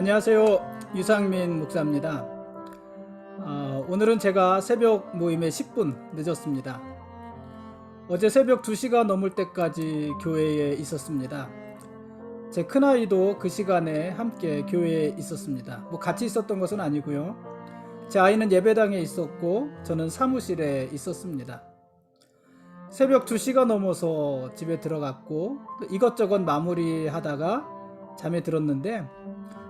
안녕하세요. 유상민 목사입니다. 오늘은 제가 새벽 모임에 10분 늦었습니다. 어제 새벽 2시가 넘을 때까지 교회에 있었습니다. 제 큰아이도 그 시간에 함께 교회에 있었습니다. 같이 있었던 것은 아니고요. 제 아이는 예배당에 있었고 저는 사무실에 있었습니다. 새벽 2시가 넘어서 집에 들어갔고 이것저것 마무리하다가 잠에 들었는데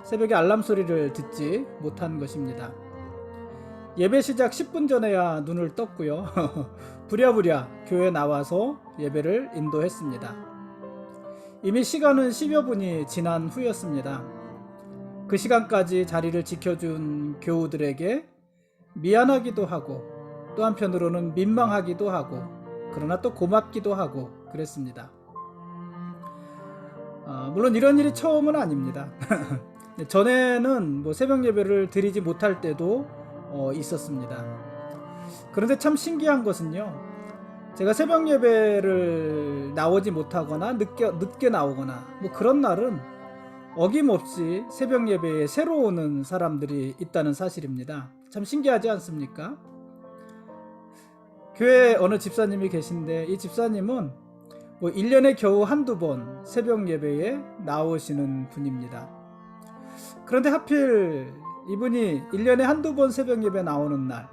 새벽에 알람 소리를 듣지 못한 것입니다. 예배 시작 10분 전에야 눈을 떴고요. 부랴부랴 교회 나와서 예배를 인도했습니다. 이미 시간은 10여 분이 지난 후였습니다. 그 시간까지 자리를 지켜준 교우들에게 미안하기도 하고 또 한편으로는 민망하기도 하고 그러나 또 고맙기도 하고 그랬습니다. 물론 이런 일이 처음은 아닙니다. 전에는 새벽 예배를 드리지 못할 때도 있었습니다. 그런데 참 신기한 것은요, 제가 새벽 예배를 나오지 못하거나 늦게 나오거나 그런 날은 어김없이 새벽 예배에 새로 오는 사람들이 있다는 사실입니다. 참 신기하지 않습니까? 교회에 어느 집사님이 계신데 이 집사님은 1년에 겨우 한두 번 새벽 예배에 나오시는 분입니다. 그런데 하필 이분이 1년에 한두 번 새벽 예배 나오는 날,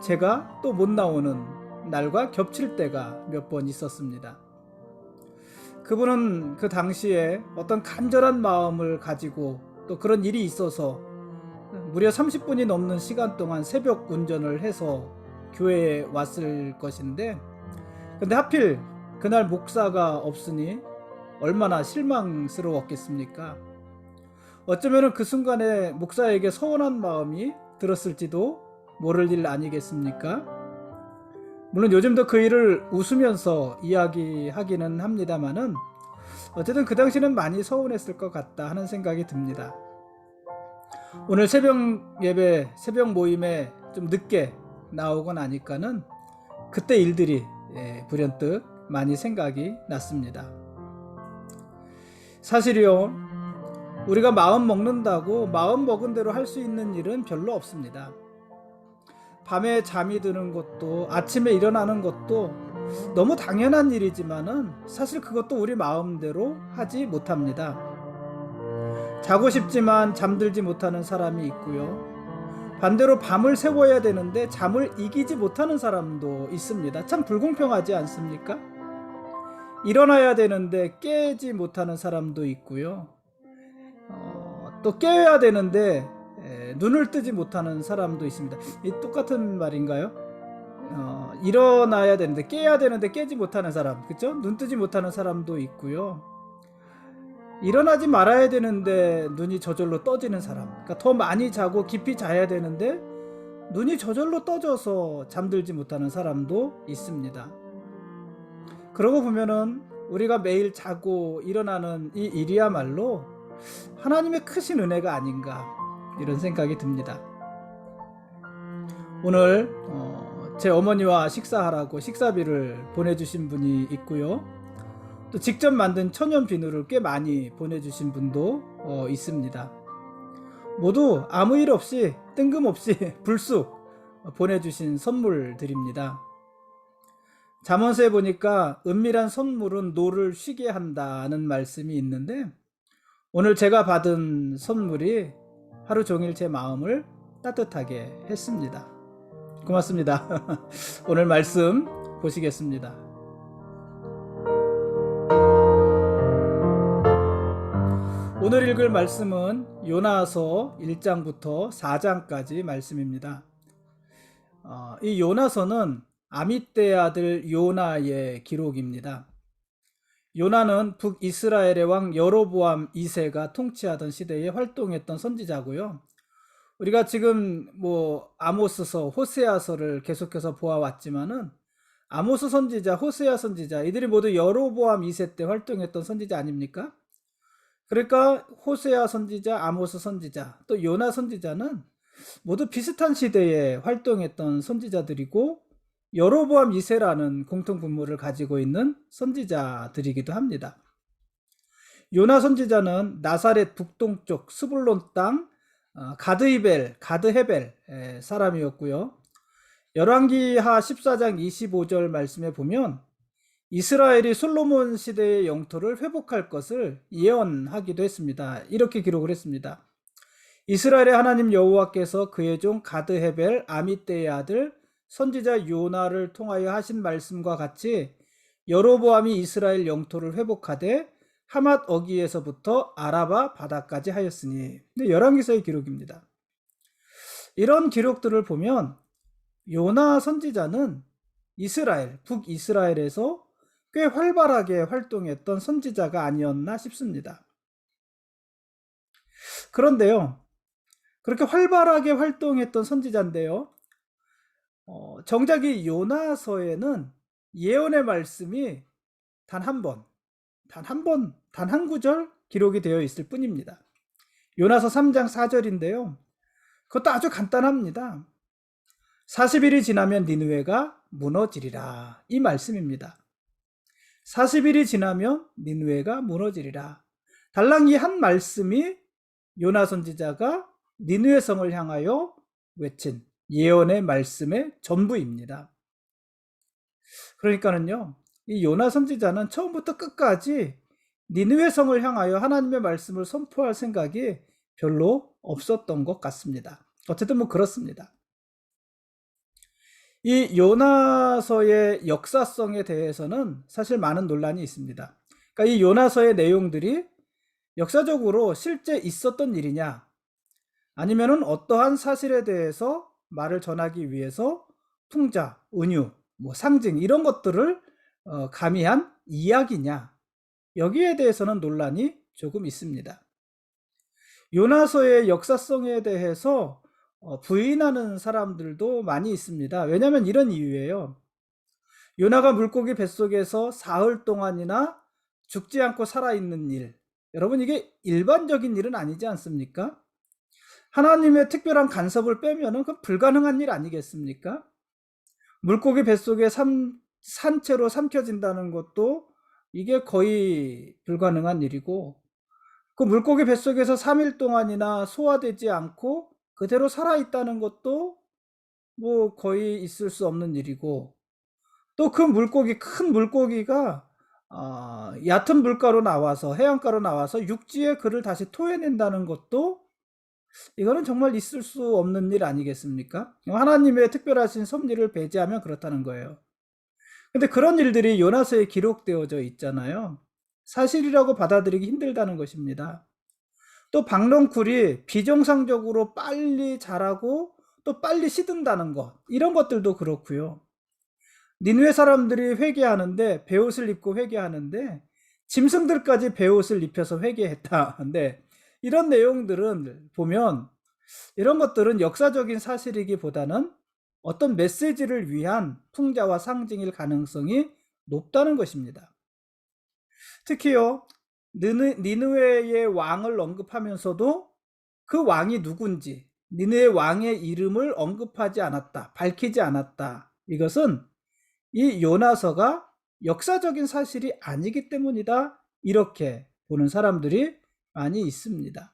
제가 또 못 나오는 날과 겹칠 때가 몇 번 있었습니다. 그분은 그 당시에 어떤 간절한 마음을 가지고 또 그런 일이 있어서 무려 30분이 넘는 시간 동안 새벽 운전을 해서 교회에 왔을 것인데, 근데 하필 그날 목사가 없으니 얼마나 실망스러웠겠습니까? 어쩌면 그 순간에 목사에게 서운한 마음이 들었을지도 모를 일 아니겠습니까? 물론 요즘도 그 일을 웃으면서 이야기하기는 합니다만은 어쨌든 그 당시는 많이 서운했을 것 같다 하는 생각이 듭니다. 오늘 새벽 예배, 새벽 모임에 좀 늦게 나오고 나니까는 그때 일들이 불현듯 많이 생각이 났습니다. 사실이요, 우리가 마음 먹는다고 마음 먹은 대로 할 수 있는 일은 별로 없습니다. 밤에 잠이 드는 것도 아침에 일어나는 것도 너무 당연한 일이지만은 사실 그것도 우리 마음대로 하지 못합니다. 자고 싶지만 잠들지 못하는 사람이 있고요. 반대로 밤을 새워야 되는데 잠을 이기지 못하는 사람도 있습니다. 참 불공평하지 않습니까? 일어나야 되는데 깨지 못하는 사람도 있고요. 또 깨야 되는데 눈을 뜨지 못하는 사람도 있습니다. 이 똑같은 말인가요? 일어나야 되는데 깨야 되는데 깨지 못하는 사람, 그렇죠? 눈 뜨지 못하는 사람도 있고요. 일어나지 말아야 되는데 눈이 저절로 떠지는 사람, 그러니까 더 많이 자고 깊이 자야 되는데 눈이 저절로 떠져서 잠들지 못하는 사람도 있습니다. 그러고 보면은 우리가 매일 자고 일어나는 이 일이야말로 하나님의 크신 은혜가 아닌가 이런 생각이 듭니다. 오늘 제 어머니와 식사하라고 식사비를 보내주신 분이 있고요. 또 직접 만든 천연 비누를 꽤 많이 보내주신 분도 있습니다. 모두 아무 일 없이 뜬금없이 불쑥 보내주신 선물들입니다. 잠언서에 보니까 은밀한 선물은 노를 쉬게 한다는 말씀이 있는데, 오늘 제가 받은 선물이 하루 종일 제 마음을 따뜻하게 했습니다. 고맙습니다. 오늘 말씀 보시겠습니다. 오늘 읽을 말씀은 요나서 1장부터 4장까지 말씀입니다. 이 요나서는 아미떼의 아들 요나의 기록입니다. 요나는 북이스라엘의 왕 여로보암 2세가 통치하던 시대에 활동했던 선지자고요. 우리가 지금 아모스서, 호세아서를 계속해서 보아왔지만은 아모스 선지자, 호세아 선지자, 이들이 모두 여로보암 2세 때 활동했던 선지자 아닙니까? 그러니까 호세아 선지자, 아모스 선지자, 또 요나 선지자는 모두 비슷한 시대에 활동했던 선지자들이고 여로보암 2세라는 공통분모를 가지고 있는 선지자들이기도 합니다. 요나 선지자는 나사렛 북동쪽 스불론 땅 가드헤벨 사람이었고요. 열왕기하 14장 25절 말씀에 보면 이스라엘이 솔로몬 시대의 영토를 회복할 것을 예언하기도 했습니다. 이렇게 기록을 했습니다. 이스라엘의 하나님 여호와께서 그의 종 가드헤벨 아미떼의 아들 선지자 요나를 통하여 하신 말씀과 같이 여로보암이 이스라엘 영토를 회복하되 하맛 어기에서부터 아라바 바다까지 하였으니. 열왕기서의 기록입니다. 이런 기록들을 보면 요나 선지자는 이스라엘, 북이스라엘에서 꽤 활발하게 활동했던 선지자가 아니었나 싶습니다. 그런데요, 그렇게 활발하게 활동했던 선지자인데요, 정작 이 요나서에는 예언의 말씀이 단 한 구절 기록이 되어 있을 뿐입니다. 요나서 3장 4절인데요. 그것도 아주 간단합니다. 40일이 지나면 니느웨가 무너지리라. 이 말씀입니다. 40일이 지나면 니느웨가 무너지리라. 달랑 이 한 말씀이 요나 선지자가 니느웨 성을 향하여 외친 예언의 말씀의 전부입니다. 그러니까는요, 이 요나 선지자는 처음부터 끝까지 니느웨 성을 향하여 하나님의 말씀을 선포할 생각이 별로 없었던 것 같습니다. 어쨌든 뭐 그렇습니다. 이 요나서의 역사성에 대해서는 사실 많은 논란이 있습니다. 그러니까 이 요나서의 내용들이 역사적으로 실제 있었던 일이냐, 아니면은 어떠한 사실에 대해서 말을 전하기 위해서 풍자, 은유, 상징 이런 것들을 가미한 이야기냐, 여기에 대해서는 논란이 조금 있습니다. 요나서의 역사성에 대해서 부인하는 사람들도 많이 있습니다. 왜냐하면 이런 이유예요. 요나가 물고기 뱃속에서 사흘 동안이나 죽지 않고 살아있는 일, 여러분 이게 일반적인 일은 아니지 않습니까? 하나님의 특별한 간섭을 빼면은 그 불가능한 일 아니겠습니까? 물고기 뱃속에 산채로 삼켜진다는 것도 이게 거의 불가능한 일이고, 그 물고기 뱃속에서 3일 동안이나 소화되지 않고 그대로 살아있다는 것도 뭐 거의 있을 수 없는 일이고, 또 그 물고기, 큰 물고기가 얕은 물가로 나와서, 해안가로 나와서 육지에 그를 다시 토해낸다는 것도 이거는 정말 있을 수 없는 일 아니겠습니까? 하나님의 특별하신 섭리를 배제하면 그렇다는 거예요. 근데 그런 일들이 요나서에 기록되어져 있잖아요. 사실이라고 받아들이기 힘들다는 것입니다. 또 박넝쿨이 비정상적으로 빨리 자라고 또 빨리 시든다는 것, 이런 것들도 그렇고요. 니느웨 사람들이 회개하는데, 베옷을 입고 회개하는데 짐승들까지 베옷을 입혀서 회개했다. 근데 이런 내용들은 보면, 이런 것들은 역사적인 사실이기보다는 어떤 메시지를 위한 풍자와 상징일 가능성이 높다는 것입니다. 특히요, 니느웨의 왕을 언급하면서도 그 왕이 누군지, 니느웨 왕의 이름을 언급하지 않았다, 밝히지 않았다. 이것은 이 요나서가 역사적인 사실이 아니기 때문이다, 이렇게 보는 사람들이 많이 있습니다.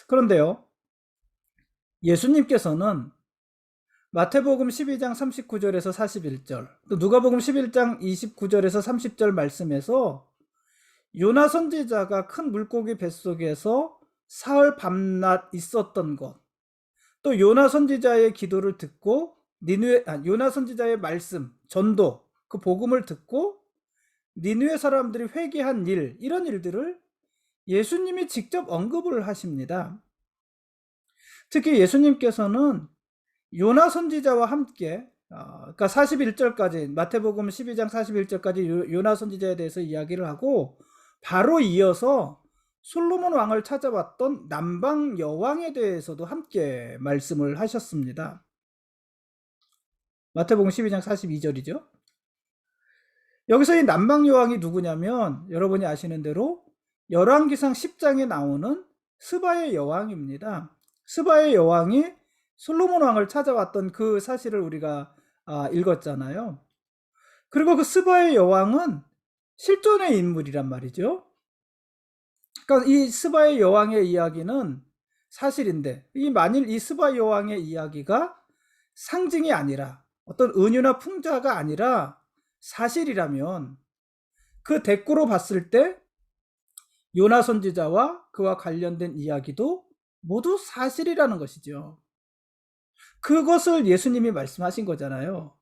그런데요, 예수님께서는 마태복음 12장 39절에서 41절, 또 누가복음 11장 29절에서 30절 말씀에서 요나 선지자가 큰 물고기 뱃속에서 사흘 밤낮 있었던 것, 또 요나 선지자의 기도를 듣고 요나 선지자의 말씀, 전도, 그 복음을 듣고 니느웨 사람들이 회개한 일, 이런 일들을 예수님이 직접 언급을 하십니다. 특히 예수님께서는 요나 선지자와 함께, 그러니까 41절까지, 마태복음 12장 41절까지 요나 선지자에 대해서 이야기를 하고, 바로 이어서 솔로몬 왕을 찾아왔던 남방 여왕에 대해서도 함께 말씀을 하셨습니다. 마태복음 12장 42절이죠. 여기서 이 남방 여왕이 누구냐면, 여러분이 아시는 대로 열왕기상 10장에 나오는 스바의 여왕입니다. 스바의 여왕이 솔로몬 왕을 찾아왔던 그 사실을 우리가 읽었잖아요. 그리고 그 스바의 여왕은 실존의 인물이란 말이죠. 그러니까 이 스바의 여왕의 이야기는 사실인데, 만일 이 스바 여왕의 이야기가 상징이 아니라 어떤 은유나 풍자가 아니라 사실이라면 그 대꾸로 봤을 때 요나 선지자와 그와 관련된 이야기도 모두 사실이라는 것이죠. 그것을 예수님이 말씀하신 거잖아요.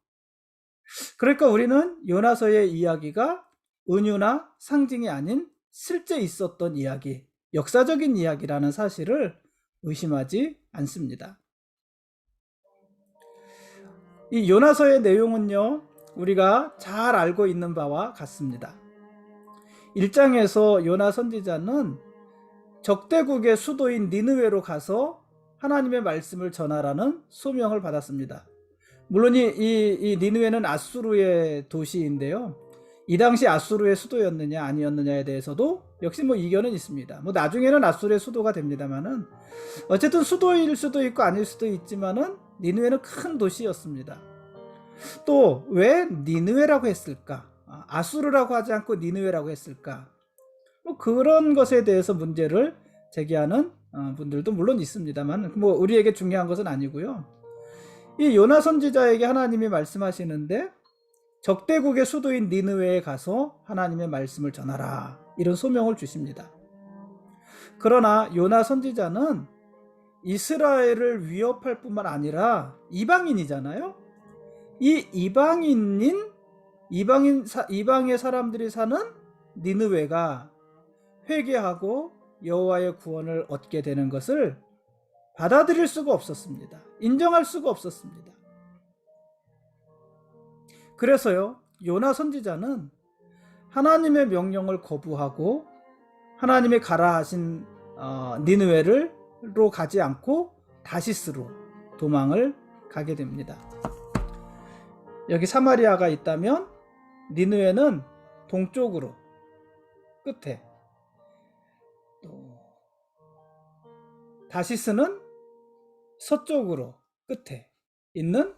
그러니까 우리는 요나서의 이야기가 은유나 상징이 아닌 실제 있었던 이야기, 역사적인 이야기라는 사실을 의심하지 않습니다. 이 요나서의 내용은요, 우리가 잘 알고 있는 바와 같습니다. 1장에서 요나 선지자는 적대국의 수도인 니느웨로 가서 하나님의 말씀을 전하라는 소명을 받았습니다. 물론 이 니느웨는 아수르의 도시인데요. 이 당시 아수르의 수도였느냐 아니었느냐에 대해서도 역시 이견은 있습니다. 나중에는 아수르의 수도가 됩니다만은 어쨌든 수도일 수도 있고 아닐 수도 있지만은 니느웨는 큰 도시였습니다. 또 왜 니느웨라고 했을까? 아수르라고 하지 않고 니느웨라고 했을까? 그런 것에 대해서 문제를 제기하는 분들도 물론 있습니다만 우리에게 중요한 것은 아니고요. 이 요나 선지자에게 하나님이 말씀하시는데 적대국의 수도인 니느웨에 가서 하나님의 말씀을 전하라, 이런 소명을 주십니다. 그러나 요나 선지자는 이스라엘을 위협할 뿐만 아니라 이방인이잖아요. 이 이방의 사람들이 사는 니느웨가 회개하고 여호와의 구원을 얻게 되는 것을 받아들일 수가 없었습니다. 인정할 수가 없었습니다. 그래서요, 요나 선지자는 하나님의 명령을 거부하고 하나님이 가라 하신 니느웨로 가지 않고 다시스로 도망을 가게 됩니다. 여기 사마리아가 있다면 니느웨는 동쪽으로 끝에, 또 다시스는 서쪽으로 끝에 있는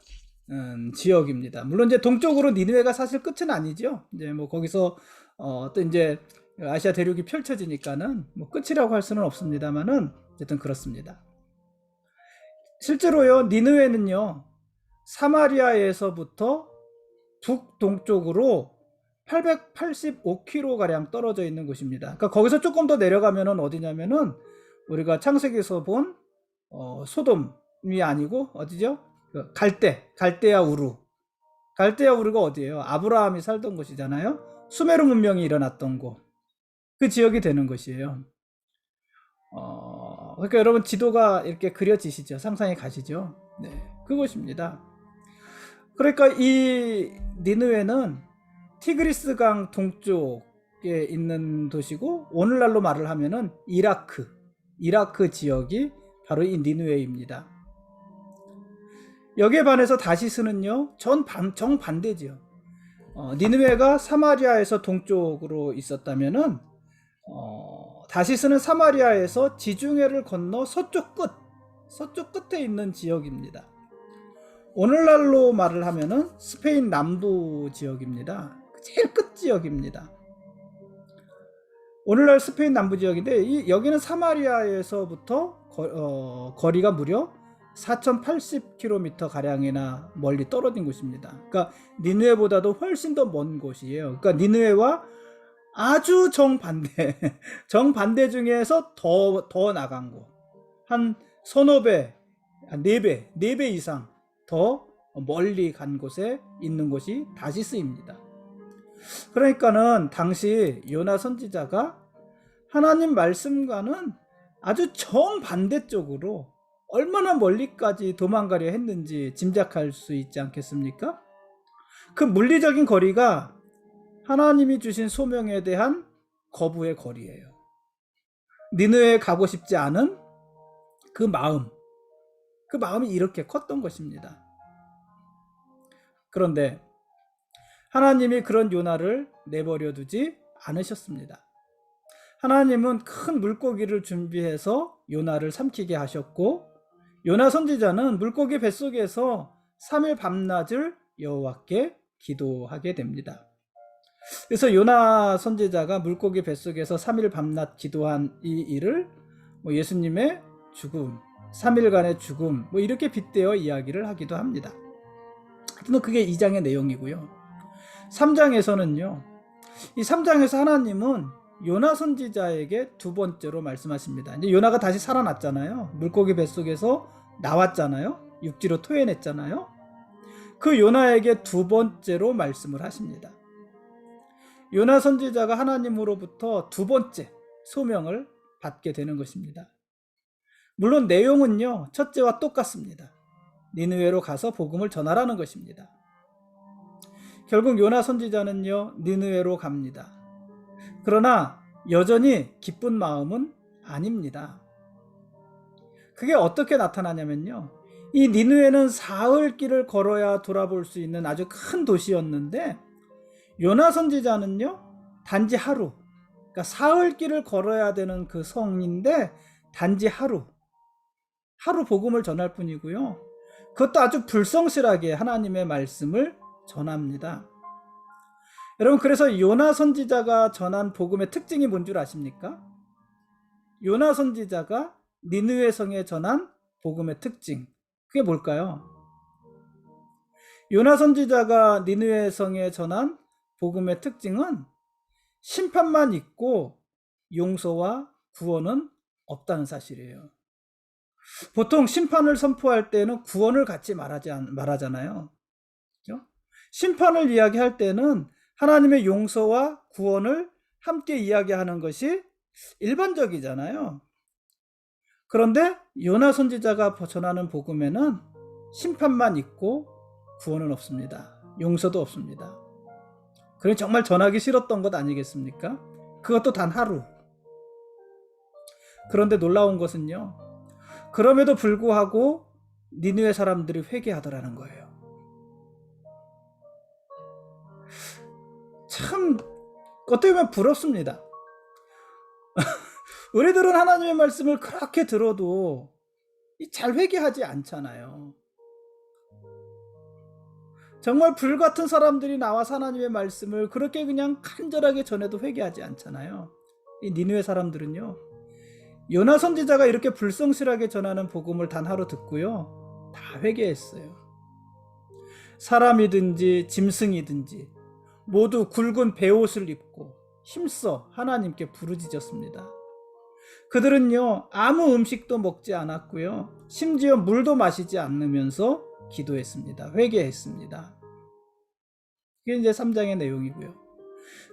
지역입니다. 물론 이제 동쪽으로 니느웨가 사실 끝은 아니죠. 이제 거기서 또 이제 아시아 대륙이 펼쳐지니까는 끝이라고 할 수는 없습니다만은 어쨌든 그렇습니다. 실제로요, 니느웨는요, 사마리아에서부터 북동쪽으로 885km 가량 떨어져 있는 곳입니다. 그러니까 거기서 조금 더 내려가면은 어디냐면은 우리가 창세기에서 본 소돔이 아니고 어디죠? 갈대아 우르. 갈대아 우르가 어디예요? 아브라함이 살던 곳이잖아요. 수메르 문명이 일어났던 곳. 그 지역이 되는 것이에요. 그러니까 여러분 지도가 이렇게 그려지시죠? 상상이 가시죠? 네, 그곳입니다. 그러니까 이 니느웨는 티그리스강 동쪽에 있는 도시고, 오늘날로 말을 하면은 이라크 지역이 바로 이 니느웨입니다. 여기에 반해서 다시스는요, 정반대지요. 니느웨가 사마리아에서 동쪽으로 있었다면은 다시스는 사마리아에서 지중해를 건너 서쪽 끝에 있는 지역입니다. 오늘날로 말을 하면은 스페인 남부 지역입니다. 제일 끝 지역입니다. 오늘날 스페인 남부 지역인데 여기는 사마리아에서부터 거리가 무려 4080km 가량이나 멀리 떨어진 곳입니다. 그러니까 니느웨보다도 훨씬 더 먼 곳이에요. 그러니까 니느웨와 아주 정반대 중에서 더 나간 곳, 한 서너 배, 4배 이상 더 멀리 간 곳에 있는 곳이 다시스입니다. 그러니까는 당시 요나 선지자가 하나님 말씀과는 아주 정반대쪽으로 얼마나 멀리까지 도망가려 했는지 짐작할 수 있지 않겠습니까? 그 물리적인 거리가 하나님이 주신 소명에 대한 거부의 거리예요. 니느웨에 가고 싶지 않은 그 마음이 이렇게 컸던 것입니다. 그런데 하나님이 그런 요나를 내버려 두지 않으셨습니다. 하나님은 큰 물고기를 준비해서 요나를 삼키게 하셨고, 요나 선지자는 물고기 뱃속에서 3일 밤낮을 여호와께 기도하게 됩니다. 그래서 요나 선지자가 물고기 뱃속에서 3일 밤낮 기도한 이 일을 뭐 예수님의 죽음, 3일간의 죽음 뭐 이렇게 빗대어 이야기를 하기도 합니다. 하여튼 그게 2장의 내용이고요. 3장에서는요. 이 3장에서 하나님은 요나 선지자에게 두 번째로 말씀하십니다. 이제 요나가 다시 살아났잖아요. 물고기 뱃속에서 나왔잖아요. 육지로 토해냈잖아요. 그 요나에게 두 번째로 말씀을 하십니다. 요나 선지자가 하나님으로부터 두 번째 소명을 받게 되는 것입니다. 물론 내용은요, 첫째와 똑같습니다. 니느웨로 가서 복음을 전하라는 것입니다. 결국 요나 선지자는요, 니느웨로 갑니다. 그러나 여전히 기쁜 마음은 아닙니다. 그게 어떻게 나타나냐면요, 이 니느웨는 사흘 길을 걸어야 돌아볼 수 있는 아주 큰 도시였는데 요나 선지자는요, 단지 하루, 그러니까 사흘 길을 걸어야 되는 그 성인데 단지 하루 복음을 전할 뿐이고요. 그것도 아주 불성실하게 하나님의 말씀을 전합니다. 여러분, 그래서 요나 선지자가 전한 복음의 특징이 뭔 줄 아십니까? 요나 선지자가 니느웨 성에 전한 복음의 특징, 그게 뭘까요? 요나 선지자가 니느웨 성에 전한 복음의 특징은 심판만 있고 용서와 구원은 없다는 사실이에요. 보통 심판을 선포할 때는 구원을 같이 말하잖아요. 그렇죠? 심판을 이야기할 때는 하나님의 용서와 구원을 함께 이야기하는 것이 일반적이잖아요. 그런데 요나 선지자가 전하는 복음에는 심판만 있고 구원은 없습니다. 용서도 없습니다. 그게 정말 전하기 싫었던 것 아니겠습니까? 그것도 단 하루. 그런데 놀라운 것은요, 그럼에도 불구하고 니느웨 사람들이 회개하더라는 거예요. 참 어떻게 보면 부럽습니다. 우리들은 하나님의 말씀을 그렇게 들어도 잘 회개하지 않잖아요. 정말 불같은 사람들이 나와서 하나님의 말씀을 그렇게 그냥 간절하게 전해도 회개하지 않잖아요. 이 니느웨 사람들은요, 요나 선지자가 이렇게 불성실하게 전하는 복음을 단 하루 듣고요, 다 회개했어요. 사람이든지 짐승이든지 모두 굵은 베옷을 입고 힘써 하나님께 부르짖었습니다. 그들은요, 아무 음식도 먹지 않았고요, 심지어 물도 마시지 않으면서 기도했습니다. 회개했습니다. 그게 이제 3장의 내용이고요.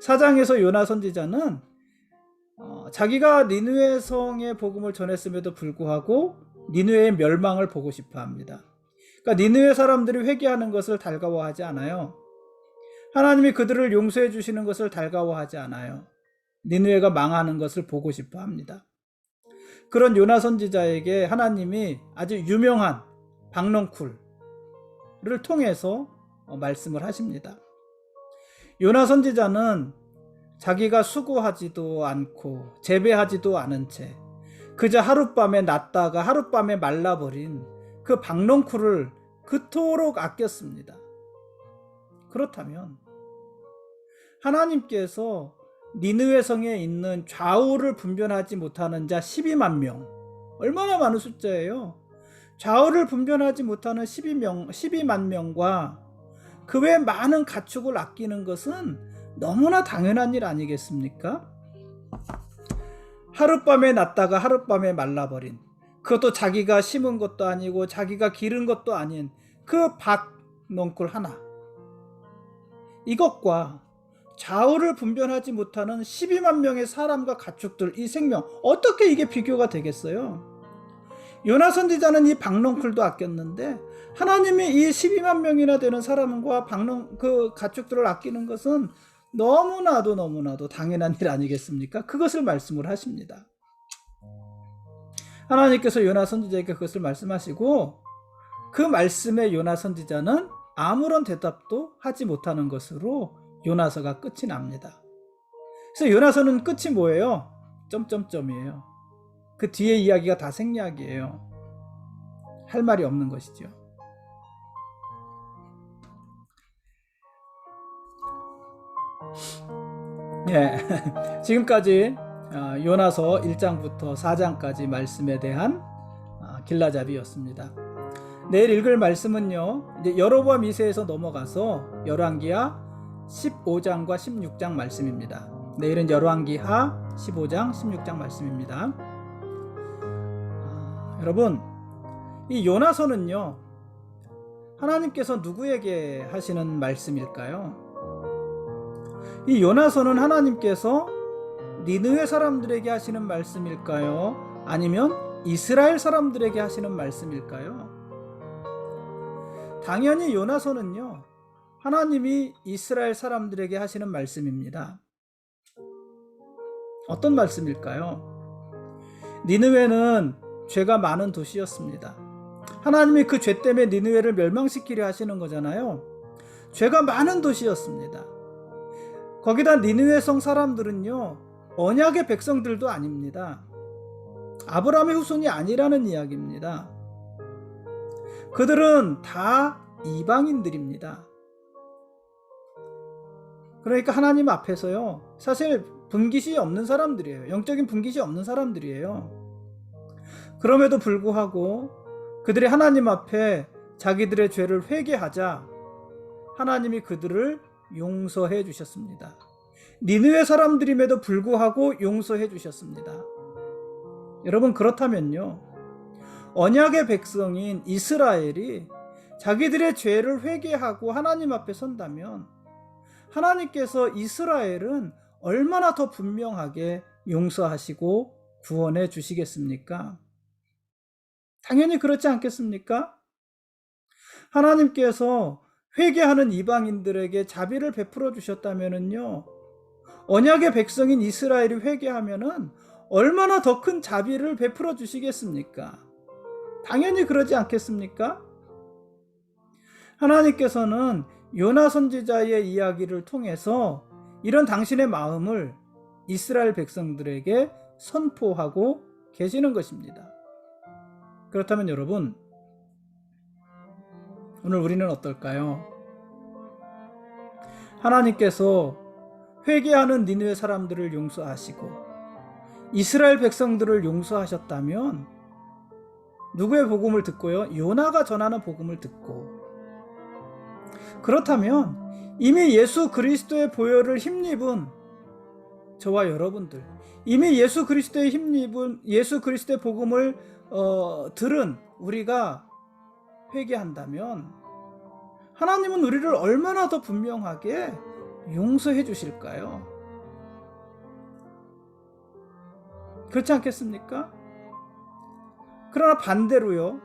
4장에서 요나 선지자는 자기가 니느웨 성의 복음을 전했음에도 불구하고 니느웨의 멸망을 보고 싶어 합니다. 그러니까 니느웨 사람들이 회개하는 것을 달가워하지 않아요. 하나님이 그들을 용서해 주시는 것을 달가워하지 않아요. 니느웨가 망하는 것을 보고 싶어 합니다. 그런 요나 선지자에게 하나님이 아주 유명한 박넝쿨을 통해서 말씀을 하십니다. 요나 선지자는 자기가 수고하지도 않고 재배하지도 않은 채 그저 하룻밤에 났다가 하룻밤에 말라버린 그 박넝쿨을 그토록 아꼈습니다. 그렇다면 하나님께서 니느웨 성에 있는 좌우를 분별하지 못하는 자 12만 명, 얼마나 많은 숫자예요. 좌우를 분별하지 못하는 12만 명과 그 외 많은 가축을 아끼는 것은 너무나 당연한 일 아니겠습니까? 하룻밤에 났다가 하룻밤에 말라버린, 그것도 자기가 심은 것도 아니고 자기가 기른 것도 아닌 그 박넝쿨 하나, 이것과 좌우를 분별하지 못하는 12만 명의 사람과 가축들, 이 생명, 어떻게 이게 비교가 되겠어요? 요나 선지자는 이 박넝쿨도 아꼈는데 하나님이 이 12만 명이나 되는 사람과 그 가축들을 아끼는 것은 너무나도 당연한 일 아니겠습니까? 그것을 말씀을 하십니다. 하나님께서 요나 선지자에게 그것을 말씀하시고 그 말씀에 요나 선지자는 아무런 대답도 하지 못하는 것으로 요나서가 끝이 납니다. 그래서 요나서는 끝이 뭐예요? 점점점이에요. 그 뒤에 이야기가 다 생략이에요. 할 말이 없는 것이죠. 예, 지금까지 요나서 1장부터 4장까지 말씀에 대한 길라잡이였습니다. 내일 읽을 말씀은요, 이제 여로보암 2세에서 넘어가서 열왕기하 15장과 16장 말씀입니다. 내일은 열왕기하 15장, 16장 말씀입니다. 여러분, 이 요나서는요, 하나님께서 누구에게 하시는 말씀일까요? 이 요나서는 하나님께서 니느웨 사람들에게 하시는 말씀일까요? 아니면 이스라엘 사람들에게 하시는 말씀일까요? 당연히 요나서는요, 하나님이 이스라엘 사람들에게 하시는 말씀입니다. 어떤 말씀일까요? 니느웨는 죄가 많은 도시였습니다. 하나님이 그 죄 때문에 니느웨를 멸망시키려 하시는 거잖아요. 죄가 많은 도시였습니다. 거기다 니느웨 성 사람들은요, 언약의 백성들도 아닙니다. 아브라함의 후손이 아니라는 이야기입니다. 그들은 다 이방인들입니다. 그러니까 하나님 앞에서요, 사실 분깃이 없는 사람들이에요. 영적인 분깃이 없는 사람들이에요. 그럼에도 불구하고 그들이 하나님 앞에 자기들의 죄를 회개하자 하나님이 그들을 용서해 주셨습니다. 니느웨 사람들임에도 불구하고 용서해 주셨습니다. 여러분, 그렇다면요, 언약의 백성인 이스라엘이 자기들의 죄를 회개하고 하나님 앞에 선다면 하나님께서 이스라엘은 얼마나 더 분명하게 용서하시고 구원해 주시겠습니까? 당연히 그렇지 않겠습니까? 하나님께서 회개하는 이방인들에게 자비를 베풀어 주셨다면은요, 언약의 백성인 이스라엘이 회개하면은 얼마나 더 큰 자비를 베풀어 주시겠습니까? 당연히 그러지 않겠습니까? 하나님께서는 요나 선지자의 이야기를 통해서 이런 당신의 마음을 이스라엘 백성들에게 선포하고 계시는 것입니다. 그렇다면 여러분, 오늘 우리는 어떨까요? 하나님께서 회개하는 니느웨 사람들을 용서하시고 이스라엘 백성들을 용서하셨다면 누구의 복음을 듣고요? 요나가 전하는 복음을 듣고, 그렇다면 이미 예수 그리스도의 보혈을 힘입은 저와 여러분들, 이미 예수 그리스도의 힘입은 예수 그리스도의 복음을 들은 우리가 회개한다면 하나님은 우리를 얼마나 더 분명하게 용서해 주실까요? 그렇지 않겠습니까? 그러나 반대로요,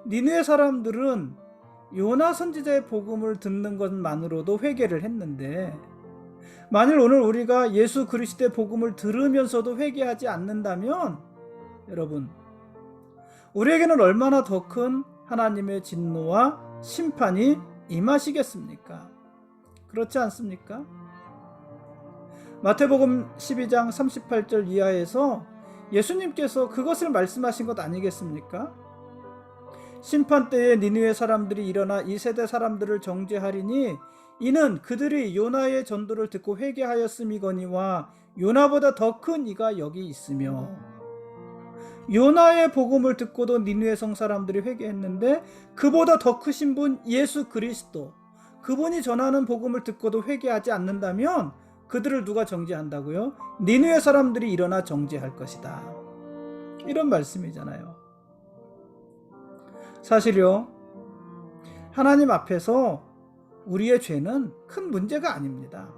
니느웨 사람들은 요나 선지자의 복음을 듣는 것만으로도 회개를 했는데, 만일 오늘 우리가 예수 그리스도의 복음을 들으면서도 회개하지 않는다면 여러분, 우리에게는 얼마나 더 큰 하나님의 진노와 심판이 임하시겠습니까? 그렇지 않습니까? 마태복음 12장 38절 이하에서 예수님께서 그것을 말씀하신 것 아니겠습니까? 심판 때에 니느웨 사람들이 일어나 이 세대 사람들을 정죄하리니 이는 그들이 요나의 전도를 듣고 회개하였음이거니와 요나보다 더 큰 이가 여기 있으며, 요나의 복음을 듣고도 니느웨 성 사람들이 회개했는데 그보다 더 크신 분 예수 그리스도, 그분이 전하는 복음을 듣고도 회개하지 않는다면 그들을 누가 정죄한다고요? 니느웨 사람들이 일어나 정죄할 것이다. 이런 말씀이잖아요. 사실요, 하나님 앞에서 우리의 죄는 큰 문제가 아닙니다.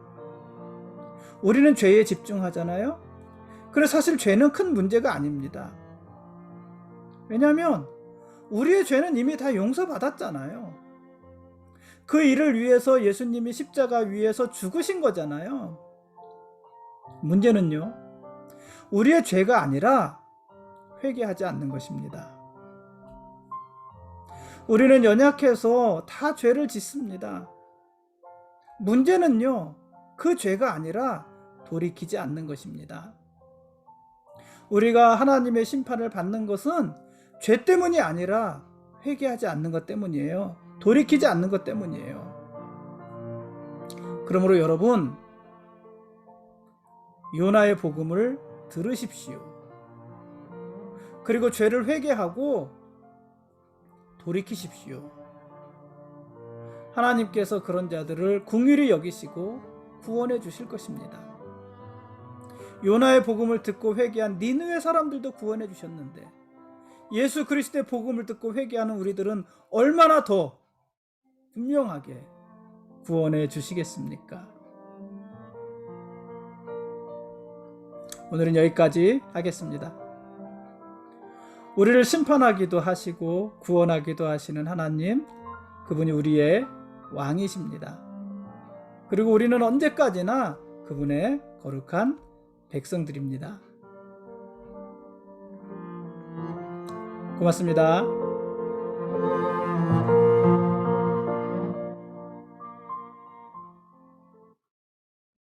우리는 죄에 집중하잖아요. 그래서 사실 죄는 큰 문제가 아닙니다. 왜냐하면 우리의 죄는 이미 다 용서받았잖아요. 그 일을 위해서 예수님이 십자가 위에서 죽으신 거잖아요. 문제는요, 우리의 죄가 아니라 회개하지 않는 것입니다. 우리는 연약해서 다 죄를 짓습니다. 문제는요, 그 죄가 아니라 돌이키지 않는 것입니다. 우리가 하나님의 심판을 받는 것은 죄 때문이 아니라 회개하지 않는 것 때문이에요. 돌이키지 않는 것 때문이에요. 그러므로 여러분, 요나의 복음을 들으십시오. 그리고 죄를 회개하고 돌이키십시오. 하나님께서 그런 자들을 긍휼히 여기시고 구원해 주실 것입니다. 요나의 복음을 듣고 회개한 니느웨 사람들도 구원해 주셨는데 예수 그리스도의 복음을 듣고 회개하는 우리들은 얼마나 더 분명하게 구원해 주시겠습니까? 오늘은 여기까지 하겠습니다. 우리를 심판하기도 하시고 구원하기도 하시는 하나님, 그분이 우리의 왕이십니다. 그리고 우리는 언제까지나 그분의 거룩한 백성들입니다. 고맙습니다.